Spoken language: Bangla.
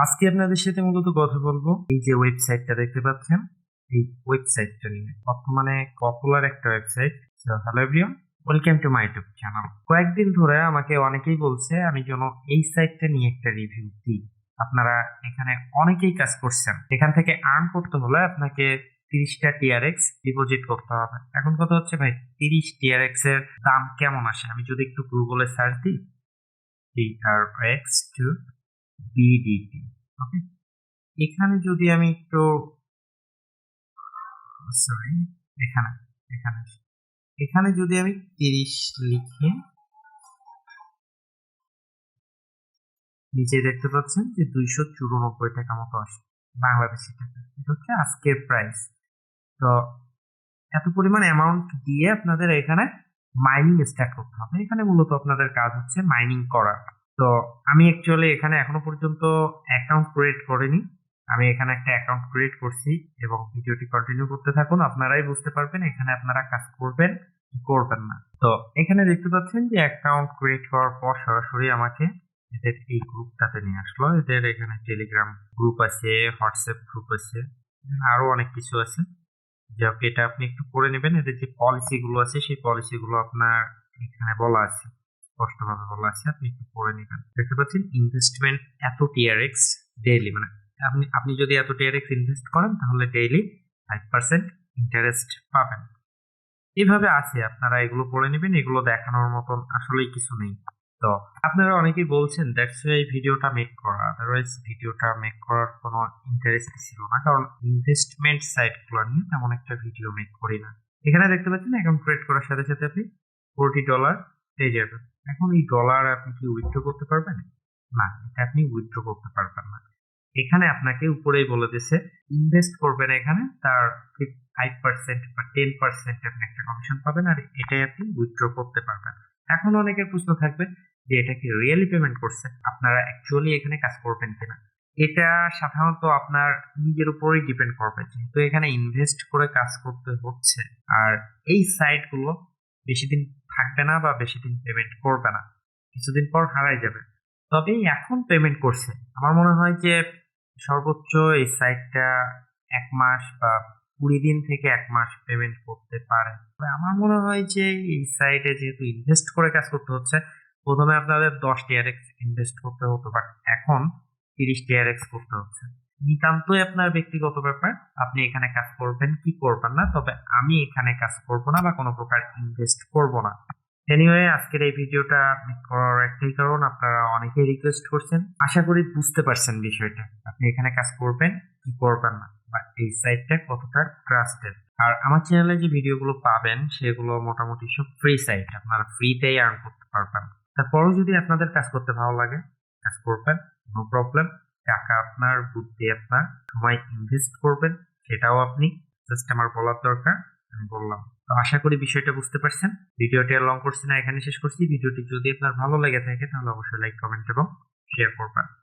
আজকে আপনাদের সাথে মূলত কথা বলবো এই যে ওয়েবসাইটটা দেখতে পাচ্ছেন, এই ওয়েবসাইটটা নিয়ে। বর্তমানে পপুলার একটা website. Hello everyone, welcome to my YouTube channel. কয়েকদিন ধরে আমাকে অনেকেই বলছে আমি যেন এই সাইটটা নিয়ে একটা রিভিউ দিই। আপনারা এখানে অনেকেই কাজ করছেন। এখান থেকে আর্ন করতে হলে আপনাকে 30টা টিআরএক্স ডিপোজিট করতে হবে। এখন কথা হচ্ছে ভাই, 30 টিআরএক্স এর দাম কেমন আসে? আমি যদি একটু গুগলে সার্চ দিই, টিআরএক্স টু বিডিটি, ওকে, এখানে যদি আমি একটু সরি, এখানে এখানে এখানে যদি আমি 30 লিখি, নিচে দেখতে পাচ্ছেন যে 294 টাকা মতো আসে বাংলাদেশি টাকা। এটা হচ্ছে আজকের প্রাইস। তো এত পরিমাণ অ্যামাউন্ট দিয়ে আপনাদের এখানে মাইনিং স্টার্ট করতে হবে। এখানে মূলত আপনাদের কাজ হচ্ছে মাইনিং করা। তো আমি অ্যাকচুয়ালি এখানে এখনো পর্যন্ত অ্যাকাউন্ট ক্রিয়েট করিনি। আমি এখানে একটা অ্যাকাউন্ট ক্রিয়েট করছি এবং ভিডিওটি কন্টিনিউ করতে থাকুন, আপনারাই বুঝতে পারবেন এখানে আপনারা কাজ করবেন কি করবেন না। তো এখানে দেখতে পাচ্ছেন যে অ্যাকাউন্ট ক্রিয়েট করার পর সরাসরি আমাকে এদের এই গ্রুপটাতে নিয়ে আসলো। এদের এখানে টেলিগ্রাম গ্রুপ আছে, হোয়াটসঅ্যাপ গ্রুপ আছে, আরো অনেক কিছু আছে। যাক, এটা আপনি একটু পড়ে নেবেন। এদের যে পলিসি গুলো আছে সেই পলিসি গুলো আপনার এখানে বলা আছে, স্পষ্টভাবে বলা আছে, আপনি একটু পড়ে নেবেন। দেখতে পাচ্ছেন ইনভেস্টমেন্ট এত টিআরএক্স ডেইলি, মানে আপনি আপনি যদি এত টিআরএক্স ইনভেস্ট করেন তাহলে ডেইলি 5% ইন্টারেস্ট পাবেন। এইভাবে আছে, আপনারা এগুলো পড়ে নেবেন। এগুলো দেখানোর মতন আসলেই কিছু নেই। তো আপনারা অনেকেই বলছেন দ্যাটস ওয়াই ভিডিওটা মেক করা, আদারওয়াইজ ভিডিওটা মেক করার কোনো ইন্টারেস্ট ছিল না, কারণ ইনভেস্টমেন্ট সাইটগুলো নিয়ে তেমন একটা ভিডিও মেক করি না। এখানে দেখতে পাচ্ছেন অ্যাকাউন্ট ক্রিয়েট করার সাথে সাথে আপনি $40 পেয়ে যাবেন। এখন এই ডলার আপনি কি উইথড্র করতে পারবেন? না, এটা আপনি উইথড্র করতে পারবেন না। এখানে আপনাকে উপরেই বলে দিয়েছে ইনভেস্ট করবেন, এখানে তার 5% বা 10% আপনি একটা কমিশন পাবেন, আর এটাই আপনি উইথড্র করতে পারবেন। এখন অনেকের প্রশ্ন থাকবে যে এটা কি রিয়েলি পেমেন্ট করছে, আপনারা অ্যাকচুয়ালি এখানে কাজ করবেন কিনা। এটা সাধারণত আপনার নিজের উপরেই ডিপেন্ড করবে, যেহেতু এখানে ইনভেস্ট করে কাজ করতে হচ্ছে। আর এই সাইটগুলো বেশি দিন থাকবে না বা বেশি দিন পেমেন্ট করবে না, কিছুদিন পর হারাই যাবে। তবে এখন পেমেন্ট করছে। আমার মনে হয় যে সর্বোচ্চ এই সাইটটা 1 মাস বা 20 দিন থেকে 1 মাস পেমেন্ট করতে পারে। তবে আমার মনে হয় যে এই সাইটে যেহেতু ইনভেস্ট করে কাজ করতে হচ্ছে, প্রথমে আপনাদের 10 টিআরএক্স ইনভেস্ট করতে হতো, বাট এখন 30 টিআরএক্স করতে হচ্ছে। নিতান্তই আপনার ব্যক্তিগত ব্যাপার, আপনি এখানে কাজ করবেন কি করবেন না। তবে আমি এখানে কাজ করব না বা কোনো প্রকার ইনভেস্ট করব না। এনিওয়ে, আজকের এই ভিডিওটা করার একটাই কারণ, আপনারা অনেকেই রিকোয়েস্ট করছেন। আশা করি বুঝতে পারছেন বিষয়টা, আপনি এখানে কাজ করবেন কি করবেন না, বা এই সাইটটা কতটা ট্রাস্টেড। আর আমার চ্যানেলে যে ভিডিওগুলো পাবেন সেগুলো মোটামুটি সব ফ্রি সাইট, আপনারা ফ্রিতেই আর্ন করতে পারবেন। তারপরেও যদি আপনাদের কাজ করতে ভালো লাগে, কাজ করবেন, নো প্রবলেম। টাকা আপনার, বুদ্ধি আপনার, সময় ইনভেস্ট করবেন সেটাও আপনি। জাস্ট আমার বলার দরকার, আমি বললাম। তো আশা করি বিষয়টা বুঝতে পারছেন। ভিডিওটি আর লং করছি না, এখানে শেষ করছি। ভিডিওটি যদি আপনার ভালো লেগে থাকে তাহলে অবশ্যই লাইক, কমেন্ট এবং শেয়ার করবেন।